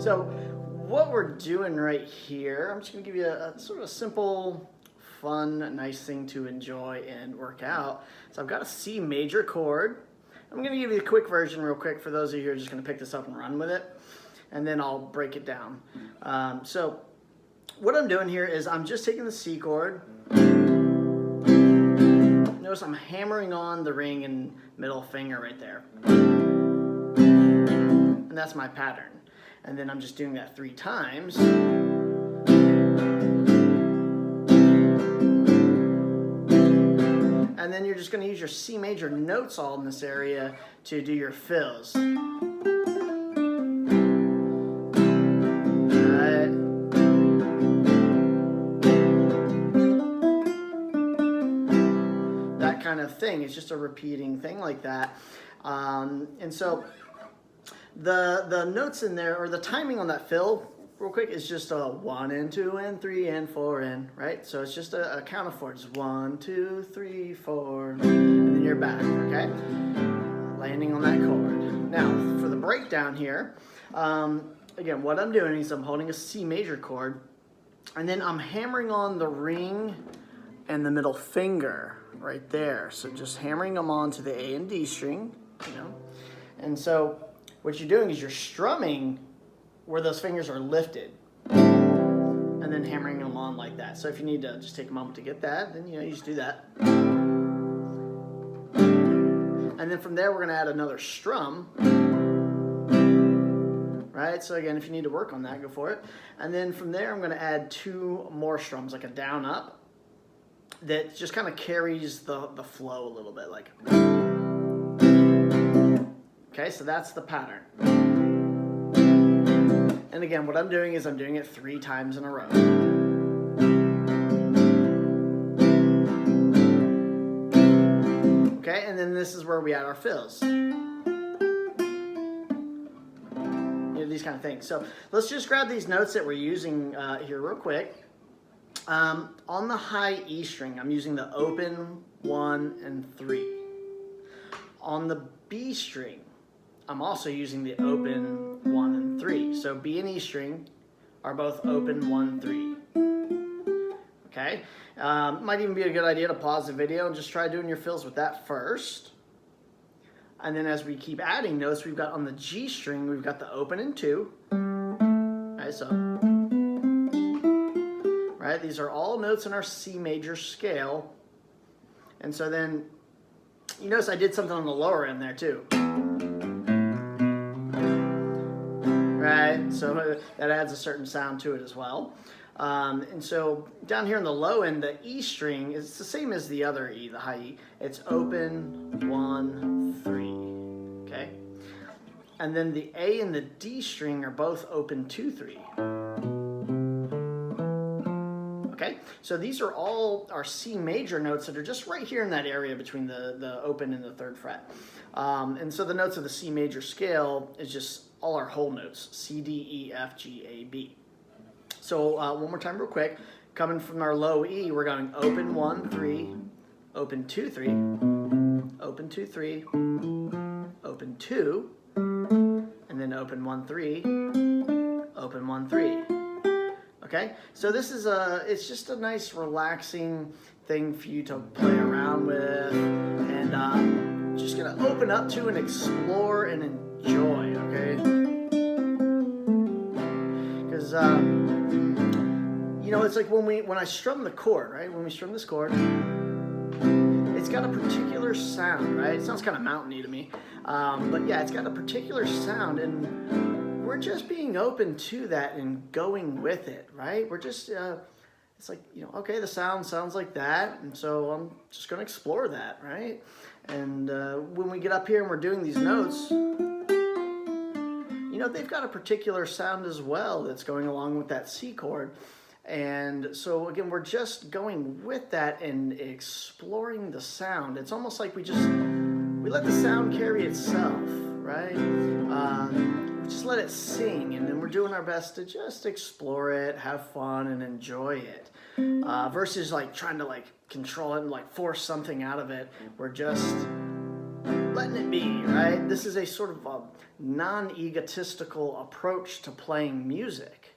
So what we're doing right here, I'm just gonna give you a sort of simple, fun, nice thing to enjoy and work out. So I've got a C major chord. I'm gonna give you a quick version real quick for those of you who are just gonna pick this up and run with it, and then I'll break it down. So what I'm doing here is I'm just taking the C chord. Notice I'm hammering on the ring and middle finger right there. And that's my pattern. And then I'm just doing that 3 times. And then you're just going to use your C major notes all in this area to do your fills. That kind of thing. It's just a repeating thing like that. And so the notes in there, or the timing on that fill, real quick, is just a 1 and 2 and 3 and 4 and, right? So it's just a count of 4. It's 1, 2, 3, 4, and then you're back, okay? Landing on that chord. Now, for the breakdown here, again, what I'm doing is I'm holding a C major chord, and then I'm hammering on the ring and the middle finger right there. So just hammering them onto the A and D string, you know? And so what you're doing is you're strumming where those fingers are lifted and then hammering them on like that. So if you need to just take a moment to get that, then you just do that. And then from there we're gonna add another strum, right? So again, if you need to work on that, go for it. And then from there I'm gonna add 2 more strums, like a down up, that just kind of carries the flow a little bit, like. Okay, so that's the pattern. And again, what I'm doing is I'm doing it 3 times in a row. Okay, and then this is where we add our fills. These kind of things. So let's just grab these notes that we're using here real quick. On the high E string, I'm using the open 1 and 3. On the B string, I'm also using the open 1 and 3. So B and E string are both open 1, 3. Okay? Might even be a good idea to pause the video and just try doing your fills with that first. And then as we keep adding notes, we've got on the G string, we've got the open and 2. Right, so. Right, these are all notes in our C major scale. And so then, you notice I did something on the lower end there too. Right, so that adds a certain sound to it as well. And so down here in the low end, the E string is the same as the other E, the high E. It's open 1, 3, okay? And then the A and the D string are both open 2, 3. Okay, so these are all our C major notes that are just right here in that area between the open and the 3rd fret. And so the notes of the C major scale is just all our whole notes, C, D, E, F, G, A, B. So one more time real quick, coming from our low E, we're going open 1, 3, open 2, 3, open 2, 3, open 2, and then open 1, 3, open 1, 3. Okay, so this is it's just a nice relaxing thing for you to play around with, and just gonna open up to and explore and enjoy, okay? Because you know, it's like when I strum the chord, right? When we strum this chord, it's got a particular sound, right? It sounds kind of mountainy to me, but yeah, it's got a particular sound, and we're just being open to that and going with it, right? We're just, it's like, you know, okay, the sound sounds like that, and so I'm just going to explore that, right? And when we get up here and we're doing these notes, you know, they've got a particular sound as well that's going along with that C chord. And so, again, we're just going with that and exploring the sound. It's almost like we let the sound carry itself, right? We just let it sing, and then we're doing our best to just explore it, have fun, and enjoy it. Versus like trying to like control it and like force something out of it. We're just letting it be, right? This is a sort of a non-egotistical approach to playing music.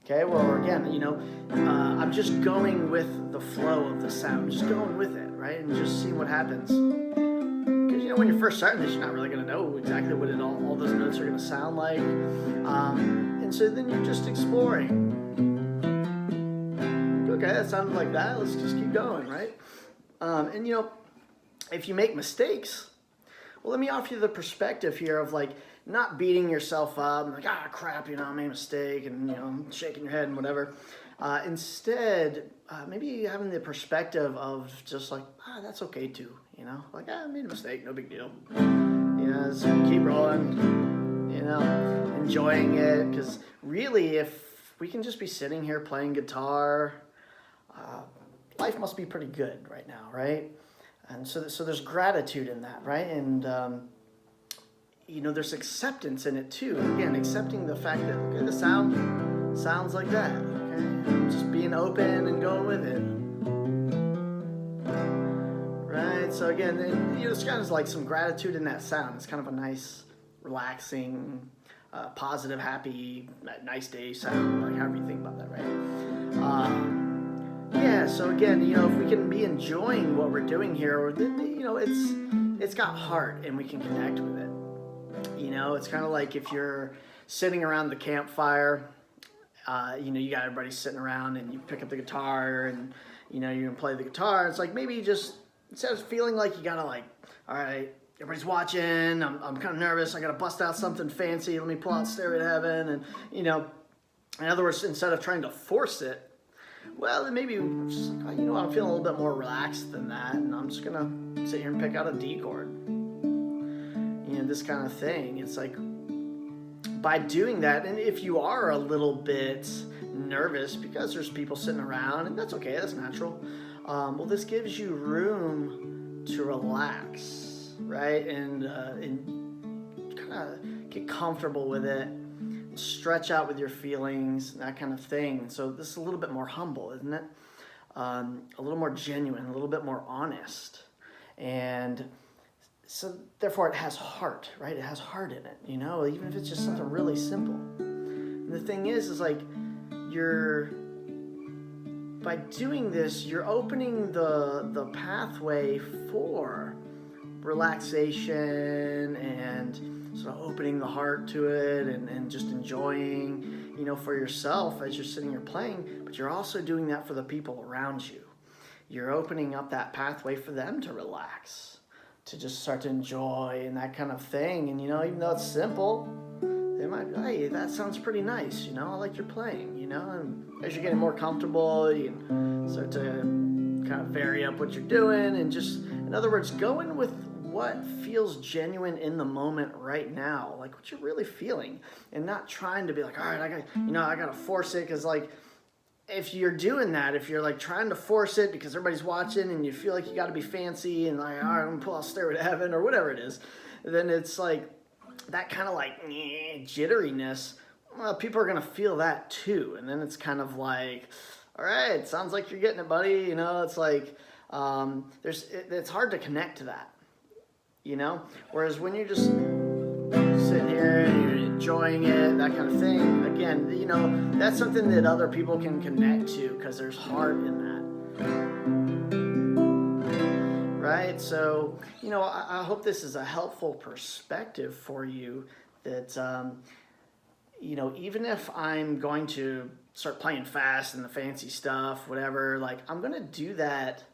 Okay, well, again, I'm just going with the flow of the sound, just going with it, right? And just seeing what happens. Because, when you're first starting this, you're not really going to know exactly what all those notes are going to sound like. And so then you're just exploring. Okay, that sounded like that. Let's just keep going, right? And, if you make mistakes, well, let me offer you the perspective here of like not beating yourself up and like, crap, I made a mistake and, shaking your head and whatever. Instead, maybe having the perspective of just like, that's okay too, like, I made a mistake, no big deal. Just keep rolling, enjoying it. Because really, if we can just be sitting here playing guitar, life must be pretty good right now, right? And so there's gratitude in that, right? And, there's acceptance in it too. Again, accepting the fact that, okay, the sound sounds like that, okay? Just being open and going with it. Right, so again, it's kind of like some gratitude in that sound. It's kind of a nice, relaxing, positive, happy, nice day sound, like however you think about that, right? Yeah, so again, if we can be enjoying what we're doing here, then, it's got heart and we can connect with it. It's kind of like if you're sitting around the campfire, you got everybody sitting around and you pick up the guitar and, you're going to play the guitar. It's like maybe just, instead of feeling like you got to like, all right, everybody's watching, I'm kind of nervous, I got to bust out something fancy, let me pull out Stairway to Heaven. And, in other words, instead of trying to force it, well, then maybe just like, I'm feeling a little bit more relaxed than that, and I'm just gonna sit here and pick out a D chord. This kind of thing. It's like, by doing that, and if you are a little bit nervous because there's people sitting around, and that's okay, that's natural. Well, this gives you room to relax, right? And kind of get comfortable with it. Stretch out with your feelings, that kind of thing. So this is a little bit more humble, isn't it? A little more genuine, a little bit more honest. And so therefore it has heart, right? It has heart in it, even if it's just something really simple. And the thing is like by doing this, you're opening the pathway for relaxation and sort of opening the heart to it and just enjoying, for yourself as you're sitting here playing, but you're also doing that for the people around you. You're opening up that pathway for them to relax, to just start to enjoy and that kind of thing. And, even though it's simple, they might be, hey, that sounds pretty nice, I like your playing, and as you're getting more comfortable, you can start to kind of vary up what you're doing and just, in other words, going with what feels genuine in the moment right now, like what you're really feeling, and not trying to be like, all right, I gotta force it, because like if you're doing that, if you're like trying to force it because everybody's watching and you feel like you got to be fancy and like, all right, I'm gonna pull out Stairway to Heaven or whatever it is, then it's like that kind of like jitteriness. Well, people are gonna feel that too, and then it's kind of like, all right, sounds like you're getting it, buddy. It's like it's hard to connect to that. Whereas when you're just sitting here and you're enjoying it, that kind of thing, again, that's something that other people can connect to because there's heart in that. Right? So, I hope this is a helpful perspective for you that, even if I'm going to start playing fast and the fancy stuff, whatever, like I'm going to do that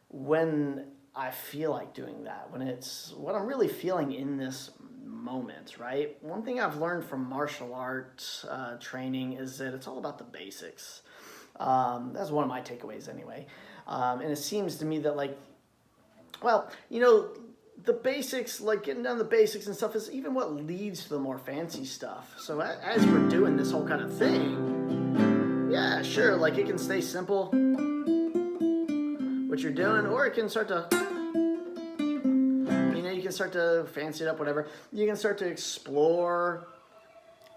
when I feel like doing that, when it's what I'm really feeling in this moment, right? One thing I've learned from martial arts training is that it's all about the basics. That's one of my takeaways anyway. And it seems to me that like, well, the basics, like getting down the basics and stuff is even what leads to the more fancy stuff. So as we're doing this whole kind of thing, yeah, sure, like it can stay simple, what you're doing, or it can start to, you can start to fancy it up, whatever. You can start to explore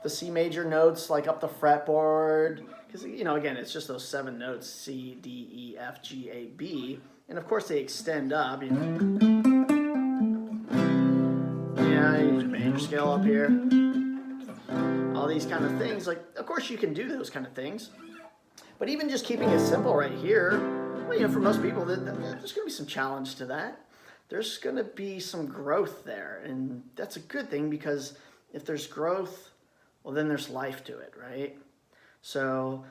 the C major notes, like up the fretboard, because, again, it's just those 7 notes, C, D, E, F, G, A, B, and of course they extend up, Yeah, use your major scale up here. All these kind of things. Like, of course you can do those kind of things. But even just keeping it simple right here, well, you know, for most people, there's going to be some challenge to that. There's going to be some growth there. And that's a good thing, because if there's growth, well, then there's life to it, right? So,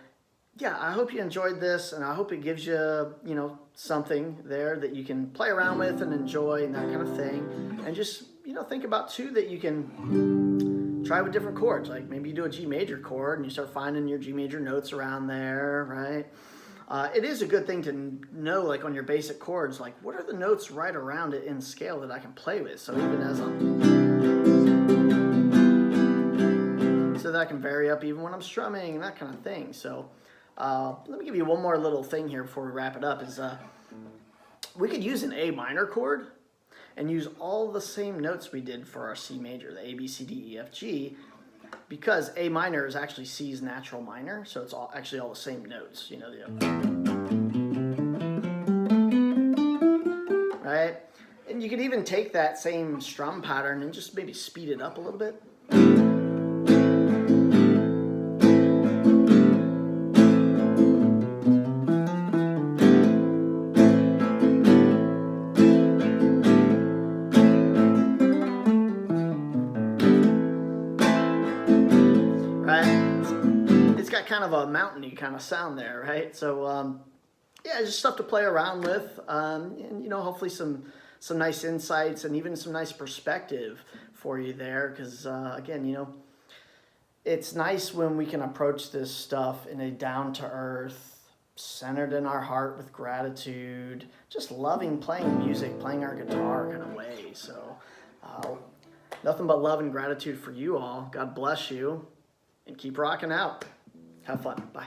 yeah, I hope you enjoyed this, and I hope it gives you, you know, something there that you can play around with and enjoy and that kind of thing. And just, you know, think about, too, that you can try with different chords. Like maybe you do a G major chord and you start finding your G major notes around there, right? It is a good thing to know, like on your basic chords, like what are the notes right around it in scale that I can play with. So even as so that I can vary up even when I'm strumming and that kind of thing. So let me give you one more little thing here before we wrap it up. Is we could use an A minor chord and use all the same notes we did for our C major, the A, B, C, D, E, F, G, because A minor is actually C's natural minor, so it's actually all the same notes, you know, right? And you could even take that same strum pattern and just maybe speed it up a little bit. Kind of a mountainy kind of sound there, right? So yeah, just stuff to play around with, and you know, hopefully some nice insights and even some nice perspective for you there, because again, you know, it's nice when we can approach this stuff in a down-to-earth, centered in our heart with gratitude, just loving playing music, playing our guitar kind of way. So nothing but love and gratitude for you all. God bless you, and keep rocking out. Have fun. Bye.